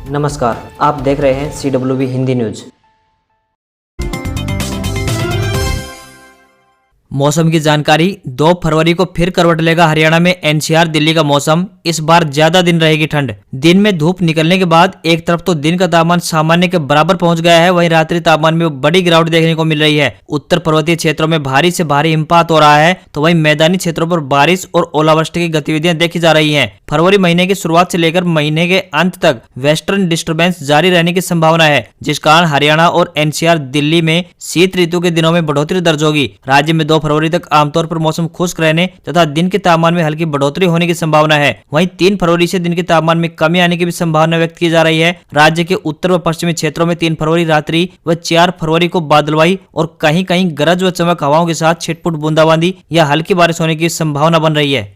नमस्कार, आप देख रहे हैं CWB हिंदी न्यूज। मौसम की जानकारी। 2 फरवरी को फिर करवट लेगा हरियाणा में NCR दिल्ली का मौसम। इस बार ज्यादा दिन रहेगी ठंड। दिन में धूप निकलने के बाद एक तरफ तो दिन का तापमान सामान्य के बराबर पहुंच गया है, वहीं रात्रि तापमान में बड़ी गिरावट देखने को मिल रही है। उत्तर पर्वतीय क्षेत्रों में भारी से भारी हिमपात हो रहा है, तो वहीं मैदानी क्षेत्रों पर बारिश और ओलावृष्टि की गतिविधियां देखी जा रही है। फरवरी महीने की शुरुआत से लेकर महीने के अंत तक वेस्टर्न डिस्टर्बेंस जारी रहने की संभावना है, जिस कारण हरियाणा और NCR दिल्ली में शीत ऋतु के दिनों में बढ़ोतरी दर्ज होगी। राज्य में 2 फरवरी तक आमतौर पर मौसम खुश्क रहने तथा दिन के तापमान में हल्की बढ़ोतरी होने की संभावना है। वहीं 3 फरवरी से दिन के तापमान में कमी आने की भी संभावना व्यक्त की जा रही है। राज्य के उत्तर व पश्चिमी क्षेत्रों में 3 फरवरी रात्रि व 4 फरवरी को बादलवाई और कहीं कहीं गरज व चमक हवाओं के साथ छिटपुट बूंदाबांदी या हल्की बारिश होने की संभावना बन रही है।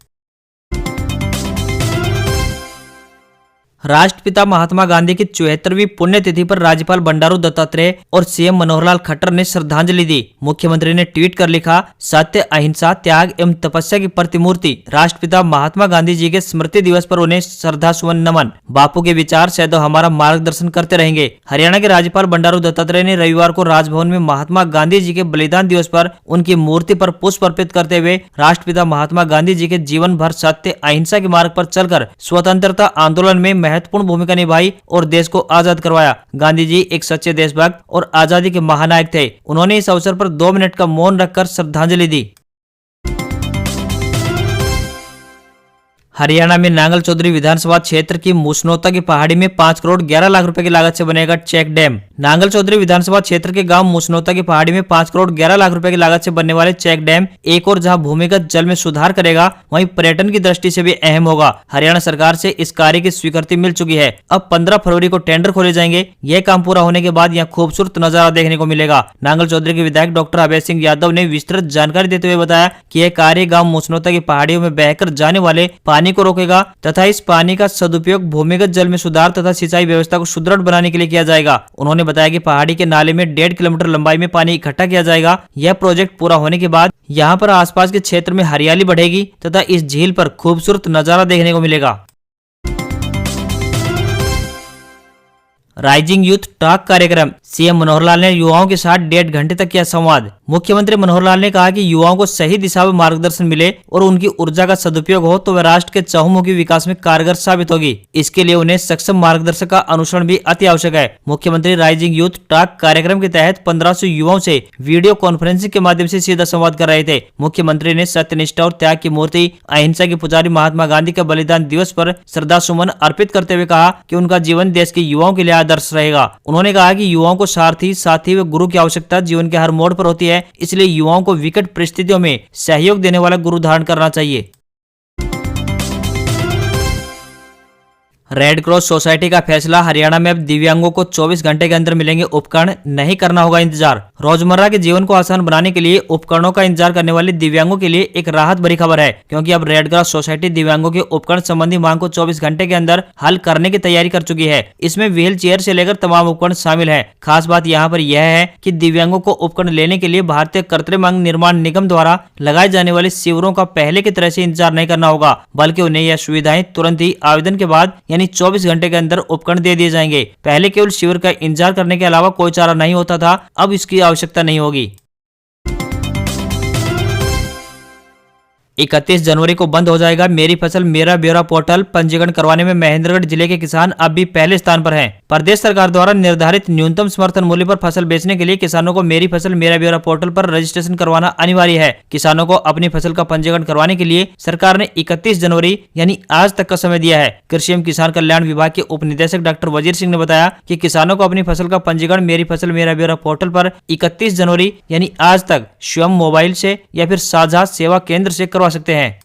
राष्ट्रपिता महात्मा गांधी की 74वीं पुण्यतिथि पर राज्यपाल बंडारू दत्तात्रेय और CM मनोहर लाल खट्टर ने श्रद्धांजलि दी। मुख्यमंत्री ने ट्वीट कर लिखा, सत्य, अहिंसा, त्याग एवं तपस्या की प्रतिमूर्ति राष्ट्रपिता महात्मा गांधी जी के स्मृति दिवस पर उन्हें श्रद्धा सुमन नमन। बापू के विचार सदैव हमारा मार्गदर्शन करते रहेंगे। हरियाणा के राज्यपाल बंडारू दत्तात्रेय ने रविवार को राजभवन में महात्मा गांधी जी के बलिदान दिवस पर उनकी मूर्ति पर पुष्प अर्पित करते हुए राष्ट्रपिता महात्मा गांधी जी के जीवन भर सत्य, अहिंसा के मार्ग पर चलकर स्वतंत्रता आंदोलन में महत्वपूर्ण भूमिका निभाई और देश को आजाद करवाया। गांधी जी एक सच्चे देशभक्त और आजादी के महानायक थे। उन्होंने इस अवसर पर 2 मिनट का मौन रखकर श्रद्धांजलि दी। हरियाणा में नांगल चौधरी विधानसभा क्षेत्र की मुसनौता की पहाड़ी में 5 करोड़ 11 लाख रुपए की लागत से बनेगा चेक डैम। नांगल चौधरी विधानसभा क्षेत्र के गांव मुसनौता की पहाड़ी में 5 करोड़ 11 लाख रुपए की लागत से बनने वाले चेक डैम एक और जहां भूमिगत जल में सुधार करेगा, वहीं पर्यटन की दृष्टि से भी अहम होगा। हरियाणा सरकार से इस कार्य की स्वीकृति मिल चुकी है। अब 15 फरवरी को टेंडर खोले जाएंगे। यह काम पूरा होने के बाद यहाँ खूबसूरत नजारा देखने को मिलेगा। नांगल चौधरी के विधायक डॉक्टर अभय सिंह यादव ने विस्तृत जानकारी देते हुए बताया कि यह कार्य गाँव मुसनौता की पहाड़ियों में बहकर जाने वाले पानी को रोकेगा तथा इस पानी का सदुपयोग भूमिगत जल में सुधार तथा सिंचाई व्यवस्था को सुदृढ़ बनाने के लिए किया जाएगा। उन्होंने बताया कि पहाड़ी के नाले में 1.5 किलोमीटर लंबाई में पानी इकट्ठा किया जाएगा। यह प्रोजेक्ट पूरा होने के बाद यहाँ पर आसपास के क्षेत्र में हरियाली बढ़ेगी तथा इस झील पर खूबसूरत नजारा देखने को मिलेगा। राइजिंग यूथ टॉक कार्यक्रम। CM मनोहर लाल ने युवाओं के साथ 1.5 घंटे तक किया संवाद। मुख्यमंत्री मनोहर लाल ने कहा कि युवाओं को सही दिशा में मार्गदर्शन मिले और उनकी ऊर्जा का सदुपयोग हो तो वह राष्ट्र के चहुमुखी विकास में कारगर साबित होगी। इसके लिए उन्हें सक्षम मार्गदर्शक का अनुसरण भी अति आवश्यक है। मुख्यमंत्री राइजिंग यूथ टॉक कार्यक्रम के तहत 1500 युवाओं से वीडियो कॉन्फ्रेंसिंग के माध्यम से सीधा संवाद कर रहे थे। मुख्यमंत्री ने सत्यनिष्ठा और त्याग की मूर्ति, अहिंसा के पुजारी महात्मा गांधी का बलिदान दिवस पर श्रद्धा सुमन अर्पित करते हुए कहा कि उनका जीवन देश के युवाओं के लिए आदर्श रहेगा। उन्होंने कहा कि युवाओं को साथी व गुरु की आवश्यकता जीवन के हर मोड़ पर होती है, इसलिए युवाओं को विकट परिस्थितियों में सहयोग देने वाला गुरु धारण करना चाहिए। रेड क्रॉस सोसाइटी का फैसला। हरियाणा में अब दिव्यांगों को 24 घंटे के अंदर मिलेंगे उपकरण, नहीं करना होगा इंतजार। रोजमर्रा के जीवन को आसान बनाने के लिए उपकरणों का इंतजार करने वाले दिव्यांगों के लिए एक राहत भरी खबर है, क्योंकि अब रेड क्रॉस सोसाइटी दिव्यांगों के उपकरण संबंधी मांग को 24 घंटे के अंदर हल करने की तैयारी कर चुकी है। इसमें व्हील चेयर से लेकर तमाम उपकरण शामिल है। खास बात यहाँ पर यह है कि दिव्यांगों को उपकरण लेने के लिए भारतीय कृत्रिम अंग निर्माण निगम द्वारा लगाए जाने वाले शिविरों का पहले की तरह से इंतजार नहीं करना होगा, बल्कि उन्हें यह सुविधाएं तुरंत ही आवेदन के बाद यानी 24 घंटे के अंदर उपकरण दे दिए जाएंगे। पहले केवल शिविर का इंतजार करने के अलावा कोई चारा नहीं होता था, अब इसकी आवश्यकता नहीं होगी। 31 जनवरी को बंद हो जाएगा मेरी फसल मेरा ब्यौरा पोर्टल। पंजीकरण करवाने में महेंद्रगढ़ जिले के किसान अब भी पहले स्थान पर हैं। प्रदेश सरकार द्वारा निर्धारित न्यूनतम समर्थन मूल्य पर फसल बेचने के लिए किसानों को मेरी फसल मेरा ब्यौरा पोर्टल पर रजिस्ट्रेशन करवाना अनिवार्य है। किसानों को अपनी फसल का पंजीकरण करवाने के लिए सरकार ने 31 जनवरी यानी आज तक का समय दिया है। कृषि एवं किसान कल्याण विभाग के उप निदेशक डॉक्टर वजीर सिंह ने बताया कि किसानों को अपनी फसल का पंजीकरण मेरी फसल मेरा ब्यौरा पोर्टल पर 31 जनवरी यानी आज तक स्वयं मोबाइल से या फिर साझा सेवा केंद्र से करवा सकते हैं।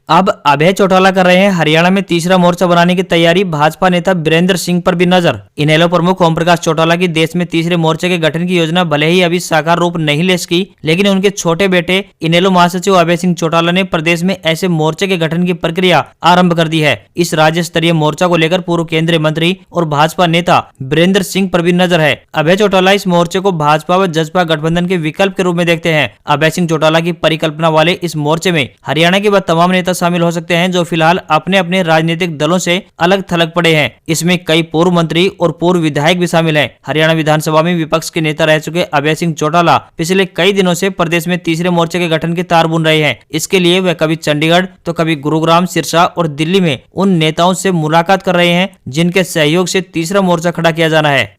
अब अभय चौटाला कर रहे हैं हरियाणा में तीसरा मोर्चा बनाने की तैयारी। भाजपा नेता बीरेंद्र सिंह पर भी नजर। इनेलो प्रमुख ओम प्रकाश चौटाला की देश में तीसरे मोर्चे के गठन की योजना भले ही अभी साकार रूप नहीं ले सकी, लेकिन उनके छोटे बेटे इनेलो महासचिव अभय सिंह चौटाला ने प्रदेश में ऐसे मोर्चे के गठन की प्रक्रिया आरंभ कर दी है। इस राज्य स्तरीय मोर्चा को लेकर पूर्व केंद्रीय मंत्री और भाजपा नेता बीरेंद्र सिंह पर भी नजर है। अभय चौटाला इस मोर्चे को भाजपा व जसपा गठबंधन के विकल्प के रूप में देखते हैं। अभय सिंह चौटाला की परिकल्पना वाले इस मोर्चे में हरियाणा के बाद तमाम नेता शामिल हो सकते हैं, जो फिलहाल अपने अपने राजनीतिक दलों से अलग थलग पड़े हैं। इसमें कई पूर्व मंत्री और पूर्व विधायक भी शामिल हैं। हरियाणा विधानसभा में विपक्ष के नेता रह चुके अभय सिंह चौटाला पिछले कई दिनों से प्रदेश में तीसरे मोर्चे के गठन के तार बुन रहे हैं। इसके लिए वे कभी चंडीगढ़ तो कभी गुरुग्राम, सिरसा और दिल्ली में उन नेताओं से मुलाकात कर रहे हैं जिनके सहयोग से तीसरा मोर्चा खड़ा किया जाना है।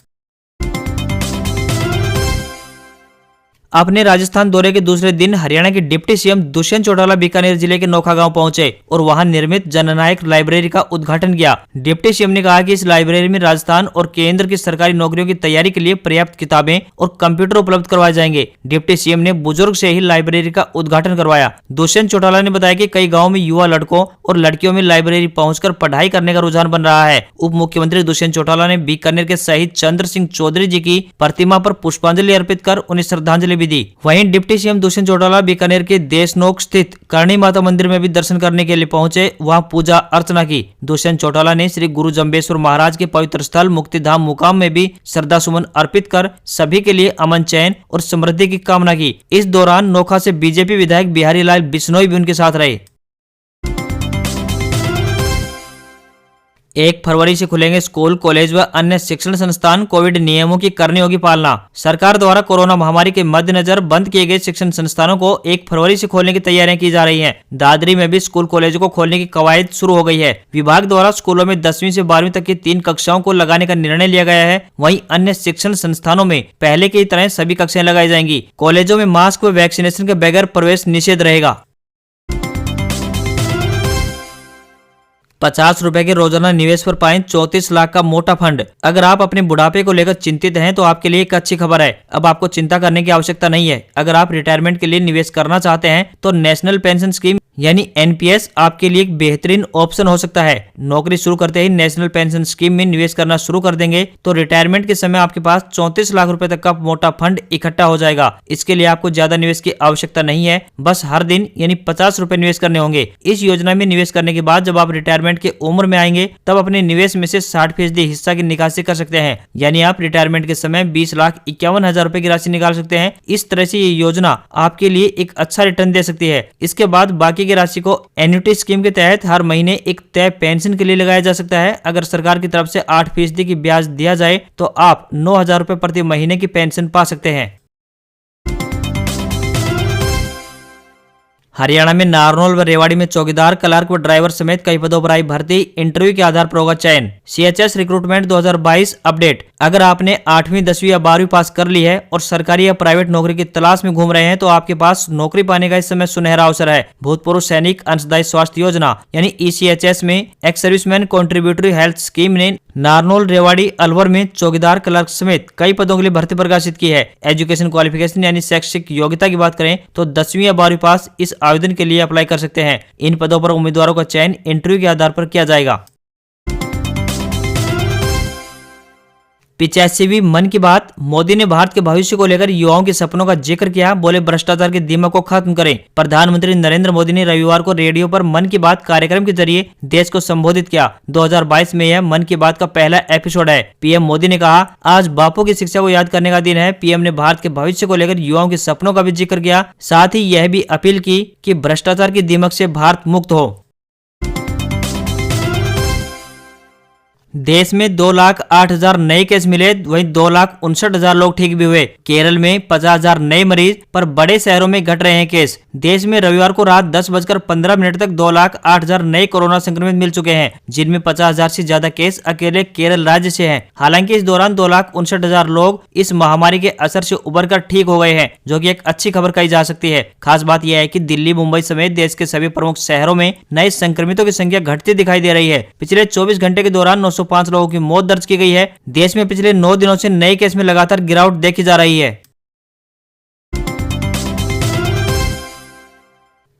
अपने राजस्थान दौरे के दूसरे दिन हरियाणा के डिप्टी सीएम दुष्यंत चौटाला बीकानेर जिले के नोखा गांव पहुंचे और वहां निर्मित जननायक लाइब्रेरी का उद्घाटन किया। डिप्टी सीएम ने कहा कि इस लाइब्रेरी में राजस्थान और केंद्र की सरकारी नौकरियों की तैयारी के लिए पर्याप्त किताबें और कंप्यूटर उपलब्ध करवाए जाएंगे। डिप्टी सीएम ने बुजुर्ग से ही लाइब्रेरी का उद्घाटन करवाया। दुष्यंत चौटाला ने बताया कि कई गाँव में युवा लड़कों और लड़कियों में लाइब्रेरी पहुंचकर पढ़ाई करने का रुझान बन रहा है। उप मुख्यमंत्री दुष्यंत चौटाला ने बीकानेर के शहीद चंद्र सिंह चौधरी जी की प्रतिमा पर पुष्पांजलि अर्पित कर उन्हें श्रद्धांजलि दी। वहीं डिप्टी सीएम दुष्यंत चौटाला बीकानेर के देशनोक स्थित करणी माता मंदिर में भी दर्शन करने के लिए पहुंचे, वहां पूजा अर्चना की। दुष्यंत चौटाला ने श्री गुरु जम्बेश्वर महाराज के पवित्र स्थल मुक्तिधाम मुकाम में भी श्रद्धा सुमन अर्पित कर सभी के लिए अमन, चैन और समृद्धि की कामना की। इस दौरान नोखा से बीजेपी विधायक बिहारी लाल बिश्नोई भी उनके साथ रहे। 1 फरवरी से खुलेंगे स्कूल, कॉलेज व अन्य शिक्षण संस्थान। कोविड नियमों की करनी होगी पालना। सरकार द्वारा कोरोना महामारी के मद्देनजर बंद किए गए शिक्षण संस्थानों को 1 फरवरी से खोलने की तैयारियां की जा रही हैं। दादरी में भी स्कूल कॉलेजों को खोलने की कवायद शुरू हो गई है। विभाग द्वारा स्कूलों में 10वीं से 12वीं तक की 3 कक्षाओं को लगाने का निर्णय लिया गया है। वहीं अन्य शिक्षण संस्थानों में पहले की तरह सभी कक्षाएं लगाई जाएंगी। कॉलेजों में मास्क व वैक्सीनेशन के बगैर प्रवेश निषेध रहेगा। 50 रुपए के रोजाना निवेश पर पाएं 34 लाख का मोटा फंड। अगर आप अपने बुढ़ापे को लेकर चिंतित हैं तो आपके लिए एक अच्छी खबर है। अब आपको चिंता करने की आवश्यकता नहीं है। अगर आप रिटायरमेंट के लिए निवेश करना चाहते हैं तो नेशनल पेंशन स्कीम यानी एनपीएस आपके लिए एक बेहतरीन ऑप्शन हो सकता है। नौकरी शुरू करते ही नेशनल पेंशन स्कीम में निवेश करना शुरू कर देंगे तो रिटायरमेंट के समय आपके पास 34 लाख रुपए तक का मोटा फंड इकट्ठा हो जाएगा। इसके लिए आपको ज्यादा निवेश की आवश्यकता नहीं है, बस हर दिन यानी 50 रुपए निवेश करने होंगे। इस योजना में निवेश करने के बाद जब आप रिटायरमेंट के उम्र में आएंगे तब अपने निवेश में से 60% हिस्सा की निकासी कर सकते हैं। यानी आप रिटायरमेंट के समय 20,51,000 रुपए की राशि निकाल सकते हैं। इस तरह से ये योजना आपके लिए एक अच्छा रिटर्न दे सकती है। इसके बाद बाकी की राशि को एन्युटी स्कीम के तहत हर महीने एक तय पेंशन के लिए लगाया जा सकता है। अगर सरकार की तरफ से 8% की ब्याज दिया जाए तो आप 9,000 रुपए प्रति महीने की पेंशन पा सकते हैं। हरियाणा में नारनौल व रेवाड़ी में चौकीदार, क्लर्क व ड्राइवर समेत कई पदों पर आई भर्ती। इंटरव्यू के आधार पर होगा चयन। CHS recruitment 2022 update. अगर आपने 8वीं, 10वीं या 12वीं पास कर ली है और सरकारी या प्राइवेट नौकरी की तलाश में घूम रहे हैं तो आपके पास नौकरी पाने का इस समय सुनहरा अवसर है। भूतपूर्व सैनिक अंशदायी स्वास्थ्य योजना यानी ईसीएचएस में ex serviceman contributory health scheme ने नारनौल, रेवाड़ी, अलवर में चौकीदार, क्लर्क समेत कई पदों के लिए भर्ती प्रकाशित की है। एजुकेशन क्वालिफिकेशन यानी शैक्षिक योग्यता की बात करें तो 10वीं या 12वीं पास इस आवेदन के लिए अप्लाई कर सकते हैं। इन पदों पर उम्मीदवारों का चयन इंटरव्यू के आधार पर किया जाएगा। 85वीं मन की बात। मोदी ने भारत के भविष्य को लेकर युवाओं के सपनों का जिक्र किया। बोले भ्रष्टाचार के दीमक को खत्म करें। प्रधानमंत्री नरेंद्र मोदी ने रविवार को रेडियो पर मन की बात कार्यक्रम के जरिए देश को संबोधित किया। 2022 में यह मन की बात का पहला एपिसोड है। पीएम मोदी ने कहा, आज बापू की शिक्षा को याद करने का दिन है। पीएम ने भारत के भविष्य को लेकर युवाओं के सपनों का भी जिक्र किया। साथ ही यह भी अपील की कि भ्रष्टाचार की दीमक से भारत मुक्त हो। देश में 2,08,000 नए केस मिले, वहीं 2,59,000 लोग ठीक भी हुए। केरल में 50,000 नए मरीज, पर बड़े शहरों में घट रहे हैं केस। देश में रविवार को रात 10:15 तक 2,08,000 नए कोरोना संक्रमित मिल चुके हैं, जिनमें 50,000 से ज्यादा केस अकेले केरल राज्य से हैं। हालांकि इस दौरान 2,59,000 लोग इस महामारी के असर से उबर कर ठीक हो गए हैं, जो कि एक अच्छी खबर कही जा सकती है। खास बात यह है कि दिल्ली, मुंबई समेत देश के सभी प्रमुख शहरों में नए संक्रमितों की संख्या घटती दिखाई दे रही है। पिछले 24 घंटे के दौरान 905 लोगों की मौत दर्ज की गई है। देश में पिछले 9 दिनों से नए केस में लगातार गिरावट देखी जा रही है।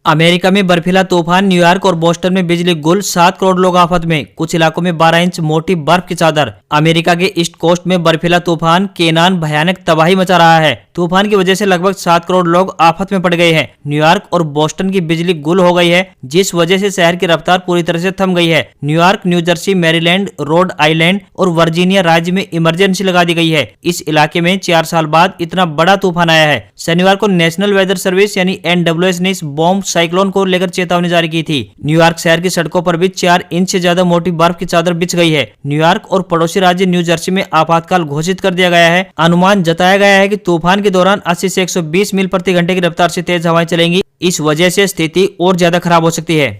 अमेरिका में बर्फीला तूफान, न्यूयॉर्क और बोस्टन में बिजली गुल, 7 करोड़ लोग आफत में। कुछ इलाकों में 12 इंच मोटी बर्फ की चादर। अमेरिका के ईस्ट कोस्ट में बर्फीला तूफान केनान भयानक तबाही मचा रहा है। तूफान की वजह से लगभग 7 करोड़ लोग आफत में पड़ गए हैं। न्यूयॉर्क और बोस्टन की बिजली गुल हो गई है, जिस वजह से शहर की रफ्तार पूरी तरह से थम गई है। New York, new Jersey, Maryland, Rhode Island और वर्जीनिया राज्य में इमरजेंसी लगा दी गई है। इस इलाके में 4 साल बाद इतना बड़ा तूफान आया है। शनिवार को नेशनल वेदर सर्विस यानी NWS ने इस बॉम्ब साइक्लोन को लेकर चेतावनी जारी की थी। न्यूयॉर्क शहर की सड़कों पर भी 4 इंच से ज्यादा मोटी बर्फ की चादर बिछ गई है। न्यूयॉर्क और पड़ोसी राज्य न्यू जर्सी में आपातकाल घोषित कर दिया गया है। अनुमान जताया गया है कि तूफान के दौरान 80 से 120 मील प्रति घंटे की रफ्तार से तेज हवाएं चलेंगी। इस वजह से स्थिति और ज्यादा खराब हो सकती है।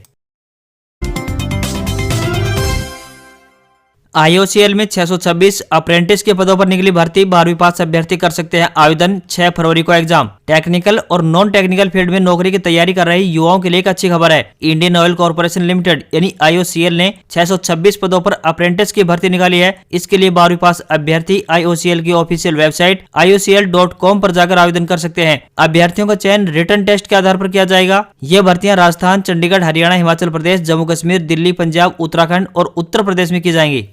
IOCL में 626 अप्रेंटिस के पदों पर निकली भर्ती। 12वीं पास अभ्यर्थी कर सकते हैं आवेदन। 6 फरवरी को एग्जाम। टेक्निकल और नॉन टेक्निकल फील्ड में नौकरी की तैयारी कर रहे युवाओं के लिए एक अच्छी खबर है। इंडियन ऑयल कॉर्पोरेशन लिमिटेड यानी IOCL ने 626 पदों पर अप्रेंटिस की भर्ती निकाली है। इसके लिए 12वीं पास अभ्यर्थी IOCL की ऑफिशियल वेबसाइट iocl.com पर जाकर आवेदन कर सकते हैं। अभ्यर्थियों का चयन रिटन टेस्ट के आधार पर किया जाएगा। ये भर्तियां राजस्थान, चंडीगढ़, हरियाणा, हिमाचल प्रदेश, जम्मू कश्मीर, दिल्ली, पंजाब, उत्तराखंड और उत्तर प्रदेश में की जाएंगी।